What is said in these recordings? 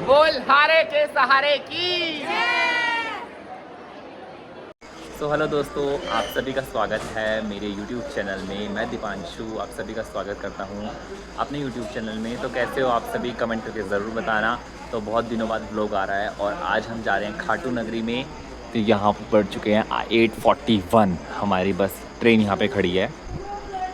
बोल हारे के सहारे की। तो हेलो दोस्तों, आप सभी का स्वागत है मेरे YouTube चैनल में। मैं दीपांशु आप सभी का स्वागत करता हूं अपने YouTube चैनल में। तो कैसे हो आप सभी, कमेंट करके ज़रूर बताना। तो बहुत दिनों बाद व्लॉग आ रहा है और आज हम जा रहे हैं खाटू नगरी में। तो यहाँ पर बढ़ चुके हैं 8:41, हमारी बस ट्रेन यहाँ पे खड़ी है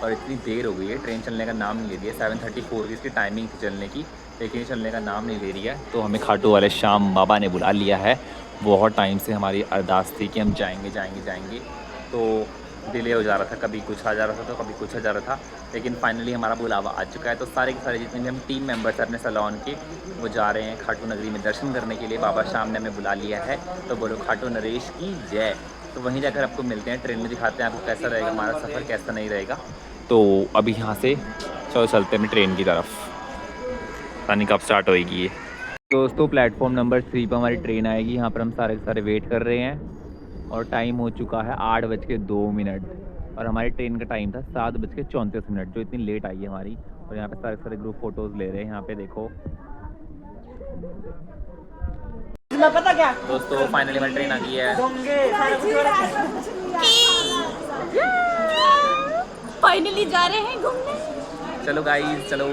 और इतनी देर हो गई है, ट्रेन चलने का नाम नहीं ले रही है। 7:34 की इसकी टाइमिंग थी चलने की, लेकिन ये चलने का नाम नहीं ले रही है। तो हमें खाटू वाले श्याम बाबा ने बुला लिया है। बहुत टाइम से हमारी अरदास थी कि हम जाएंगे। तो डिले हो जा रहा था, कभी कुछ आ जा रहा था तो कभी कुछ आ जा रहा था, लेकिन फाइनली हमारा बुलावा आ चुका है। तो सारे के सारे जितने भी हम टीम मेंबर्स हैं अपने सैलून के, वो जा रहे हैं खाटू नगरी में दर्शन करने के लिए। बाबा श्याम ने हमें बुला लिया है, तो बोलो खाटू नरेश की जय। तो वहीं जाकर आपको मिलते हैं, ट्रेन में दिखाते हैं आपको कैसा रहेगा हमारा सफ़र, कैसा नहीं रहेगा। तो अभी यहाँ से चलो चलते हैं ट्रेन की तरफ, पानी कब स्टार्ट होएगी ये। दोस्तों प्लेटफॉर्म नंबर 3 पर हमारी ट्रेन आएगी। यहाँ पर हम सारे के सारे वेट कर रहे हैं और टाइम हो चुका है 8:02 और हमारी ट्रेन का टाइम था 7:34, जो इतनी लेट आई है हमारी। और यहाँ पे सारे सारे ग्रुप फोटोज़ ले रहे हैं। यहाँ पे देखो पता क्या दोस्तों, फाइनली हमारी ट्रेन आ गई है। फाइनली जा रहे हैं घूमने। चलो गाइस चलो।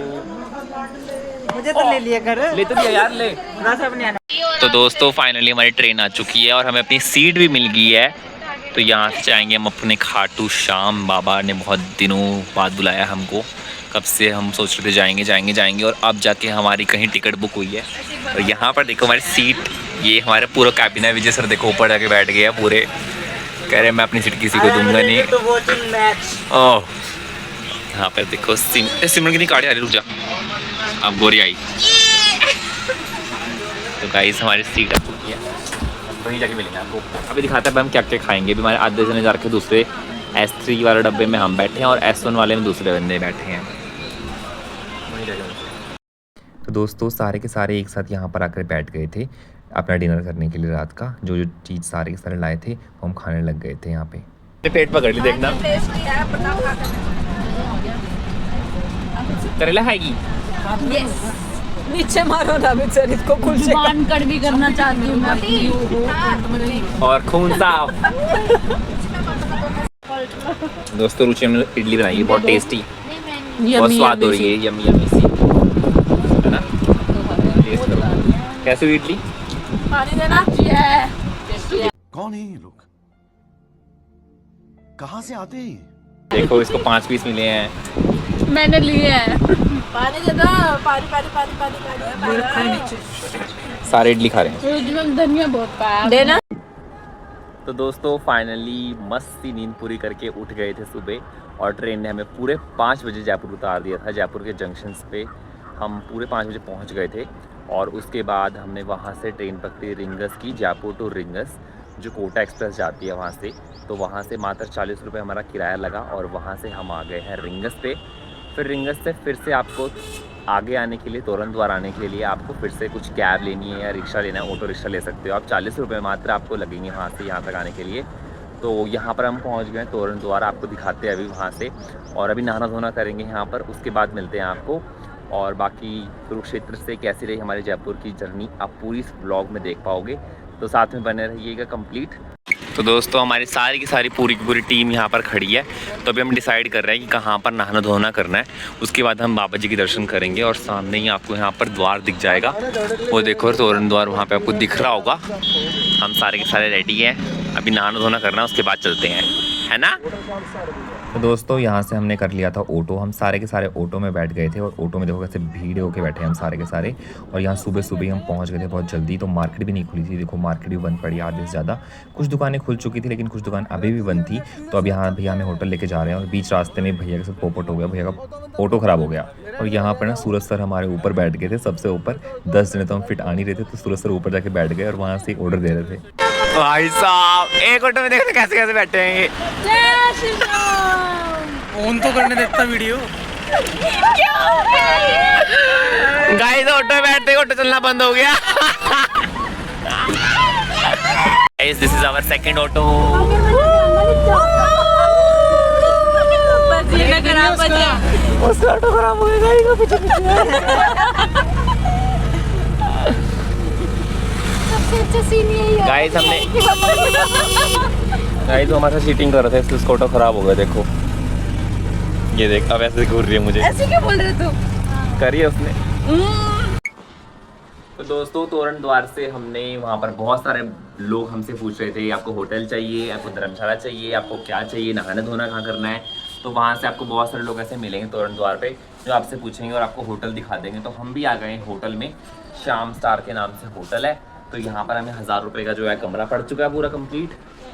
मुझे तो ले लिया घर, ले तो दिया यार, ले। तो दोस्तों फाइनली हमारी ट्रेन आ चुकी है और हमें अपनी सीट भी मिल गई है। तो यहाँ से जाएंगे हम अपने खाटू श्याम बाबा ने बहुत दिनों बाद बुलाया हमको। कब से हम सोच रहे थे जाएंगे और अब जाके हमारी कहीं टिकट बुक हुई है। और यहाँ पर देखो हमारी सीट, ये हमारा पूरा कैबिन है। विजय सर देखो ऊपर जाके बैठ गए हैं पूरे, कह रहे मैं अपनी सीट किसी को दूंगा नहीं। ओह यहाँ पर देखो सिमरन की नहीं काटे आ रही, रुक जा अब गोरी आई। तो गाइस हमारी सीट आ चुकी है, वहीं जाके मिलेंगे आपको। अभी दिखाते हैं हम क्या क्या खाएंगे। अभी हमारे आधे जने जा रखे दूसरे S3 वाले डब्बे में हम बैठे हैं और S1 वाले में दूसरे बंदे बैठे हैं। तो दोस्तों सारे के सारे एक साथ यहाँ पर आकर बैठ गए थे अपना डिनर करने के लिए। रात का जो जो चीज़ सारे के सारे लाए थे वो हम खाने लग गए थे। यहाँ पे पेट पकड़ ली, देखना करेला खाएगी। नीचे मारो ना बेचारी को, कुलचे कर भी करना चाहती हूँ मैं। और खून साफ। दोस्तों रुचि हमने इडली बनाई है, बहुत टेस्टी, बहुत स्वाद हो रही है, यम्मी यम्मी सी है ना। टेस्ट करो कैसे हुई इडली। पानी देना। कौन है ये लोग, कहाँ से आते हैं? देखो इसको 5 पीस मिले हैं, मैंने लिए हैं। पानी दे दो, पानी पानी पानी पानी पानी। सारे इडली खा रहे हैं। धनिया बहुत पाया देना। तो दोस्तों फाइनली मस्ती नींद पूरी करके उठ गए थे सुबह और ट्रेन ने हमें पूरे 5 बजे जयपुर उतार दिया था। जयपुर के जंक्शंस पे हम पूरे 5 बजे पहुंच गए थे और उसके बाद हमने वहां से ट्रेन पकड़ी रिंगस की, जयपुर टू रिंगस, जो कोटा एक्सप्रेस जाती है वहां से। तो वहां से मात्र 40 रुपये हमारा किराया लगा और वहां से हम आ गए हैं रिंगस पे। फिर रिंगस से फिर से आपको आगे आने के लिए, तोरण द्वार आने के लिए आपको फिर से कुछ कैब लेनी है या रिक्शा लेना है, ऑटो रिक्शा ले सकते हो आप। 40 रुपये मात्र आपको लगेंगे वहाँ से यहाँ तक आने के लिए। तो यहाँ पर हम पहुँच गए तोरण द्वार, आपको दिखाते हैं अभी वहाँ से। और अभी नहाना धोना करेंगे यहाँ पर, उसके बाद मिलते हैं आपको। और बाकी कुरुक्षेत्र से कैसी रही हमारी जयपुर की जर्नी आप पूरी इस व्लॉग में देख पाओगे, तो साथ में बने रहिएगा कंप्लीट। तो दोस्तों हमारी सारी की सारी पूरी की पूरी टीम यहाँ पर खड़ी है। तो अभी हम डिसाइड कर रहे हैं कि कहाँ पर नहाना धोना करना है। उसके बाद हम बाबा जी के दर्शन करेंगे और सामने ही आपको यहाँ पर द्वार दिख जाएगा, वो देखो तोरण द्वार वहाँ पे आपको दिख रहा होगा। हम सारे के सारे रेडी हैं, अभी नहाना धोना करना है, उसके बाद चलते हैं, है ना। तो दोस्तों यहाँ से हमने कर लिया था ऑटो, हम सारे के सारे ऑटो में बैठ गए थे और ऑटो में देखो कैसे भीड़ होके बैठे हम सारे के सारे। और यहाँ सुबह सुबह हम पहुँच गए थे बहुत जल्दी। तो मार्केट भी नहीं खुली थी, देखो मार्केट भी बंद पड़ी आधे से ज़्यादा। कुछ दुकानें खुल चुकी थी लेकिन कुछ दुकान अभी भी बंद थी। तो अब यहाँ भैया हमें होटल लेके जा रहे हैं और बीच रास्ते में भैया के साथ पोपट हो गया, भैया का ऑटो ख़राब हो गया। और यहाँ पर ना सूरज सर हमारे ऊपर बैठ गए थे, सबसे ऊपर। 10 जने तो हम फिट आ नहीं रहे थे, तो सूरज सर ऊपर जाके बैठ गए और वहाँ से ऑर्डर दे रहे थे। भाई साहब एक ऑटो में देखते कैसे कैसे बैठे हैं। ऑन तो करने देता वीडियो। गाइस ऑटो में बैठते ऑटो चलना बंद हो गया। Guys this is our second auto. उसका ऑटो खराब हो गया। अच्छा सीन यही है Guys, हमने- कि गाइस तो हमारे साथ चीटिंग कर रहे थे इसलिए उसका ऑटो खराब हो गया। देखो ये देख, अब ऐसे घूर रही है मुझे। ऐसे क्यों बोल रहे तू? करिए उसने। तो दोस्तों तोरण द्वार से हमने वहाँ पर बहुत सारे लोग हमसे पूछ रहे थे आपको होटल चाहिए, आपको धर्मशाला चाहिए, आपको क्या चाहिए, नहाना धोना कहाँ करना है। तो वहाँ से आपको बहुत सारे लोग ऐसे मिलेंगे तोरण द्वार पे जो आपसे पूछेंगे और आपको होटल दिखा देंगे। तो हम भी आ गए होटल में, श्याम स्टार के नाम से होटल है। तो यहाँ पर हमें 1000 रुपये का जो है कमरा पड़ चुका है पूरा कंप्लीट,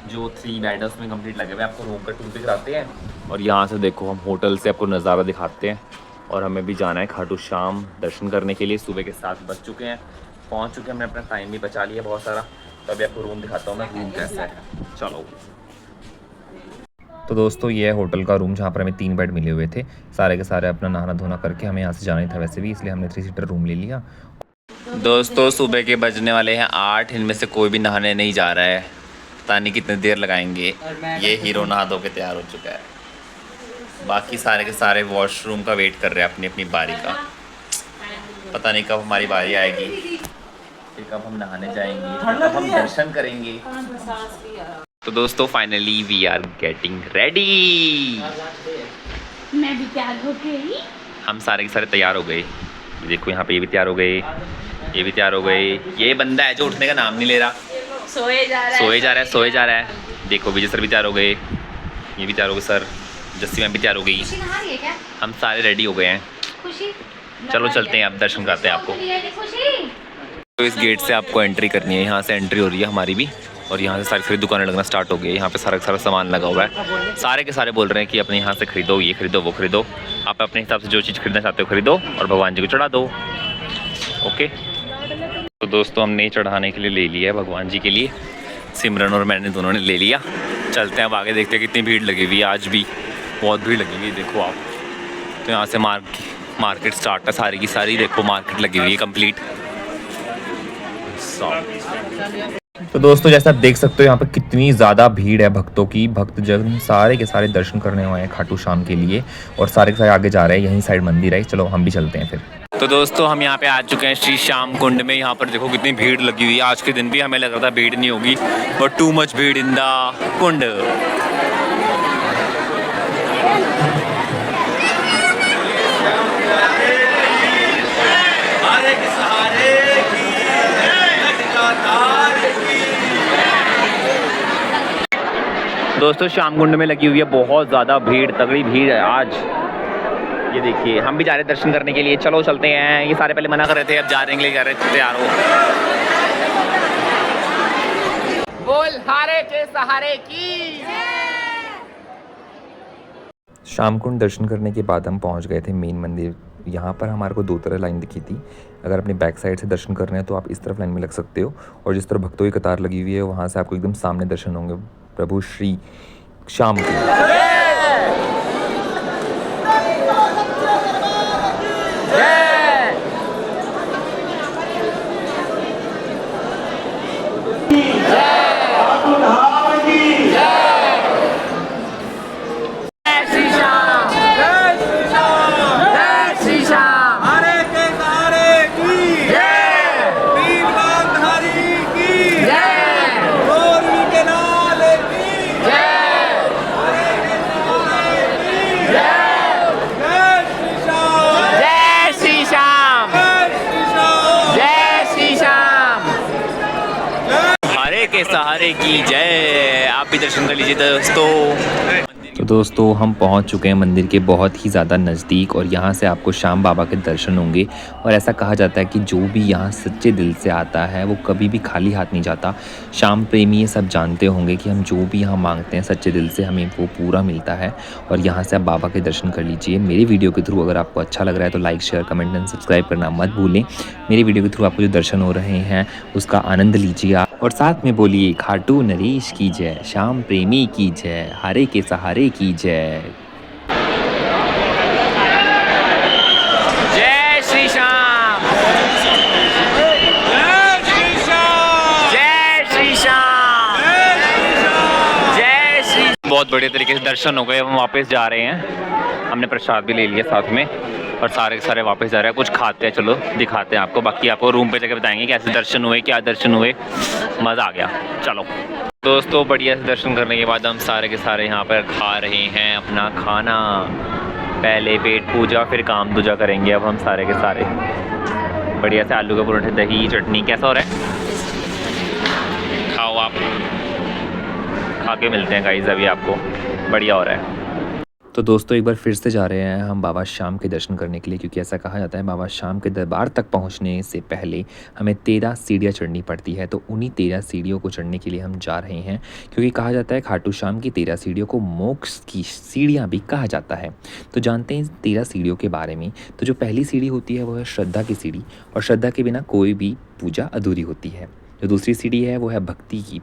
जो 3 बेड है उसमें कंप्लीट लगे हुए। आपको रूम का टूर भी कराते हैं और यहाँ से देखो हम होटल से आपको नज़ारा दिखाते हैं। और हमें भी जाना है खाटू श्याम दर्शन करने के लिए। सुबह के 7 बज चुके हैं, पहुँच चुके हैं, हमने अपना टाइम भी बचा लिया बहुत सारा। तो अभी आपको रूम दिखाता हूँ मैं, रूम कैसा है। चलो तो दोस्तों ये है होटल का रूम जहाँ पर हमें 3 बेड मिले हुए थे। सारे के सारे अपना नहाना धोना करके हमें यहाँ से जाना ही था वैसे भी, इसलिए हमने 3 सीटर रूम ले लिया। दोस्तों सुबह के बजने वाले हैं 8, इनमें से कोई भी नहाने नहीं जा रहा है। पता नहीं कितनी देर लगाएंगे। ये हीरो नहा धो के तैयार हो चुका है, बाकी सारे के सारे वॉशरूम का वेट कर रहे हैं अपनी अपनी बारी का। पता नहीं कब हमारी बारी आएगी, फिर कब हम नहाने जाएंगे, कब हम दर्शन करेंगे। तो दोस्तों finally we are getting ready. मैं भी तैयार हो गई। हम सारे के सारे तैयार हो गए। देखो यहाँ पे ये भी तैयार हो गए, ये भी तैयार हो गए। ये बंदा है जो उठने का नाम नहीं ले रहा, सोए जा रहा है, सोए जा रहा है, सोए जा रहा है। देखो विजय सर भी तैयार हो गए, ये भी तैयार हो गए सर, जस्सी मैम भी तैयार हो गई। खुशी नहा रही है क्या? हम सारे रेडी हो गए हैं। खुशी चलो चलते हैं, अब दर्शन कराते हैं आपको। खुशी तो इस गेट से आपको एंट्री करनी है, यहाँ से एंट्री हो रही है हमारी भी। और यहाँ से सारी सारी दुकानें लगना स्टार्ट हो गई है। यहाँ पे सारा सामान लगा हुआ है। सारे के सारे बोल रहे हैं कि अपने यहाँ से खरीदो, ये खरीदो, वो खरीदो। आप अपने हिसाब से जो चीज़ खरीदना चाहते हो खरीदो और भगवान जी को चढ़ा दो। ओके तो दोस्तों हमने चढ़ाने के लिए ले लिया है भगवान जी के लिए। सिमरन और मैंने दोनों ने ले लिया। चलते हैं अब आगे, देखते हैं कितनी भीड़ लगी हुई है। आज भी बहुत भीड़ लगी हुई है, देखो आप। तो यहाँ से मार्केट स्टार्ट है, सारी की सारी देखो मार्केट लगी हुई है कंप्लीट। तो दोस्तों जैसा आप देख सकते हो यहाँ पर कितनी ज़्यादा भीड़ है भक्तों की। भक्तजन सारे के सारे दर्शन करने आए हैं खाटू श्याम के लिए और सारे के सारे आगे जा रहे हैं। यहीं साइड मंदिर है, चलो हम भी चलते हैं फिर। तो दोस्तों हम यहाँ पे आ चुके हैं श्री श्याम कुंड में। यहाँ पर देखो कितनी भीड़ लगी हुई है। आज के दिन भी हमें लग रहा था भीड़ नहीं होगी, बट टू मच भीड़ इन द कुंड। दोस्तों श्याम कुंड में लगी हुई है बहुत ज़्यादा भीड़, तगड़ी भीड़ है आज। ये देखिए हम भी जा रहे हैं दर्शन करने के लिए, चलो चलते हैं। ये सारे पहले मना कर रहे थे, अब जा रहे हैं, जा रहे हैं, तैयार हो। बोल हारे के सहारे की। श्याम कुंड दर्शन करने के बाद हम पहुंच गए थे मेन मंदिर। यहाँ पर हमारे को 2 तरह लाइन दिखी थी। अगर अपने बैक साइड से दर्शन कर रहे हैं तो आप इस तरफ लाइन में लग सकते हो, और जिस तरफ भक्तों की कतार लगी हुई है वहाँ से आपको एकदम सामने दर्शन होंगे प्रभु श्री श्याम के। के सहारे की जय। आप भी दर्शन कर लीजिए दोस्तों। तो दोस्तों हम पहुंच चुके हैं मंदिर के बहुत ही ज़्यादा नज़दीक, और यहाँ से आपको श्याम बाबा के दर्शन होंगे। और ऐसा कहा जाता है कि जो भी यहाँ सच्चे दिल से आता है वो कभी भी खाली हाथ नहीं जाता। श्याम प्रेमी ये सब जानते होंगे कि हम जो भी यहाँ मांगते हैं सच्चे दिल से हमें वो पूरा मिलता है। और यहाँ से आप बाबा के दर्शन कर लीजिए। मेरी वीडियो के थ्रू अगर आपको अच्छा लग रहा है तो like, share, comment and subscribe करना मत भूलें। मेरी वीडियो के थ्रू आपको जो दर्शन हो रहे हैं उसका आनंद लीजिए आप, और साथ में बोलिए खाटू नरेश की जय, श्याम प्रेमी की जय, हारे के सहारे की जय। जय श्री श्याम, जय श्री श्याम, जय श्री श्याम, जय श्री। बहुत बढ़िया तरीके से दर्शन हो गए। हम वापस जा रहे हैं, हमने प्रसाद भी ले लिया साथ में, और सारे के सारे वापस जा रहे हैं। कुछ खाते हैं, चलो दिखाते हैं आपको। बाकी आपको रूम पे जाके बताएंगे कैसे दर्शन हुए, क्या दर्शन हुए। मज़ा आ गया। चलो दोस्तों, बढ़िया से दर्शन करने के बाद हम सारे के सारे यहाँ पर खा रहे हैं अपना खाना। पहले पेट पूजा फिर काम दूजा करेंगे अब हम सारे के सारे। बढ़िया से आलू के परोठे, दही, चटनी। कैसा हो रहा है? खाओ आप, खा के मिलते हैं गाइस अभी आपको। बढ़िया हो रहा है। तो दोस्तों एक बार फिर से जा रहे हैं हम बाबा श्याम के दर्शन करने के लिए, क्योंकि ऐसा कहा जाता है बाबा श्याम के दरबार तक पहुंचने से पहले हमें 13 सीढ़ियाँ चढ़नी पड़ती है। तो उन्हीं 13 सीढ़ियों को चढ़ने के लिए हम जा रहे हैं, क्योंकि कहा जाता है खाटू श्याम की 13 सीढ़ियों को मोक्ष की सीढ़ियाँ भी कहा जाता है। तो जानते हैं 13 सीढ़ियों के बारे में। तो जो पहली सीढ़ी होती है वो है श्रद्धा की सीढ़ी, और श्रद्धा के बिना कोई भी पूजा अधूरी होती है। जो दूसरी सीढ़ी है वो है भक्ति की,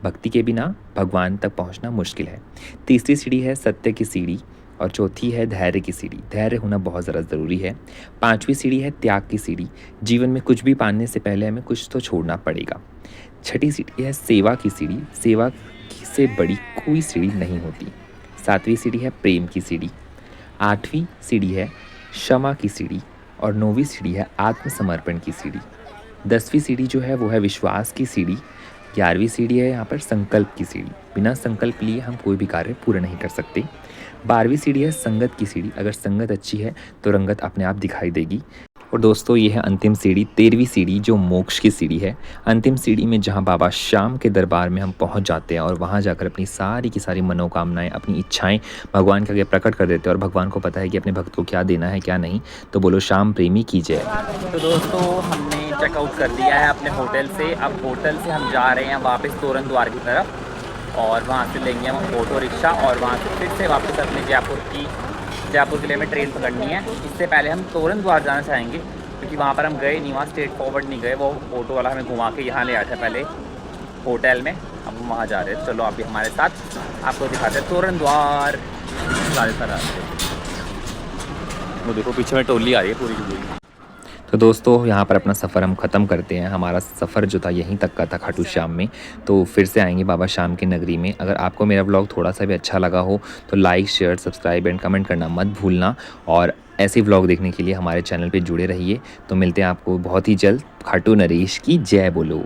भक्ति के बिना भगवान तक पहुंचना मुश्किल है। तीसरी सीढ़ी है सत्य की सीढ़ी, और चौथी है धैर्य की सीढ़ी। धैर्य होना बहुत ज़्यादा ज़रूरी है। पांचवी सीढ़ी है त्याग की सीढ़ी, जीवन में कुछ भी पाने से पहले हमें कुछ तो छोड़ना पड़ेगा। छठी सीढ़ी है सेवा की सीढ़ी, सेवा से बड़ी कोई सीढ़ी नहीं होती। सातवीं सीढ़ी है प्रेम की सीढ़ी। आठवीं सीढ़ी है क्षमा की सीढ़ी, और नौवीं सीढ़ी है आत्मसमर्पण की सीढ़ी। 10वीं सीढ़ी जो है वो है विश्वास की सीढ़ी। 11वीं सीढ़ी है यहाँ पर संकल्प की सीढ़ी, बिना संकल्प लिए हम कोई भी कार्य पूरा नहीं कर सकते। 12वीं सीढ़ी है संगत की सीढ़ी, अगर संगत अच्छी है तो रंगत अपने आप दिखाई देगी। और दोस्तों ये है अंतिम सीढ़ी, 13वीं सीढ़ी, जो मोक्ष की सीढ़ी है। अंतिम सीढ़ी में जहाँ बाबा श्याम के दरबार में हम पहुँच जाते हैं, और वहाँ जाकर अपनी सारी की सारी मनोकामनाएं, अपनी इच्छाएं भगवान के आगे प्रकट कर देते हैं। और भगवान को पता है कि अपने भक्त को क्या देना है क्या नहीं। तो बोलो श्याम प्रेमी की जय। तो दोस्तों हमने चेकआउट कर लिया है अपने होटल से। अब होटल से हम जा रहे हैं वापस तोरण द्वार की तरफ, और वहाँ से लेंगे हम ऑटो रिक्शा, और वहाँ से फिर से वापस अपने जयपुर के लिए हमें ट्रेन पकड़नी है। इससे पहले हम तोरण द्वार जाना चाहेंगे, क्योंकि वहाँ पर हम गए नहीं, वहाँ स्ट्रेट फॉरवर्ड नहीं गए। वो ऑटो वाला हमें घुमा के यहाँ ले आया था पहले होटल में। अब हम वहाँ जा रहे हैं। चलो आप भी हमारे साथ, आपको दिखाते हैं तोरण द्वार। सारे रास्ते वो देखो पीछे में टोली आ रही है पूरी की पूरी। तो दोस्तों यहाँ पर अपना सफ़र हम ख़त्म करते हैं। हमारा सफ़र जो था यहीं तक का था खाटू श्याम में। तो फिर से आएंगे बाबा श्याम की नगरी में। अगर आपको मेरा व्लॉग थोड़ा सा भी अच्छा लगा हो तो like, share, subscribe and comment करना मत भूलना। और ऐसे व्लॉग देखने के लिए हमारे चैनल पे जुड़े रहिए। तो मिलते हैं आपको बहुत ही जल्द। खाटू नरेश की जय बोलो।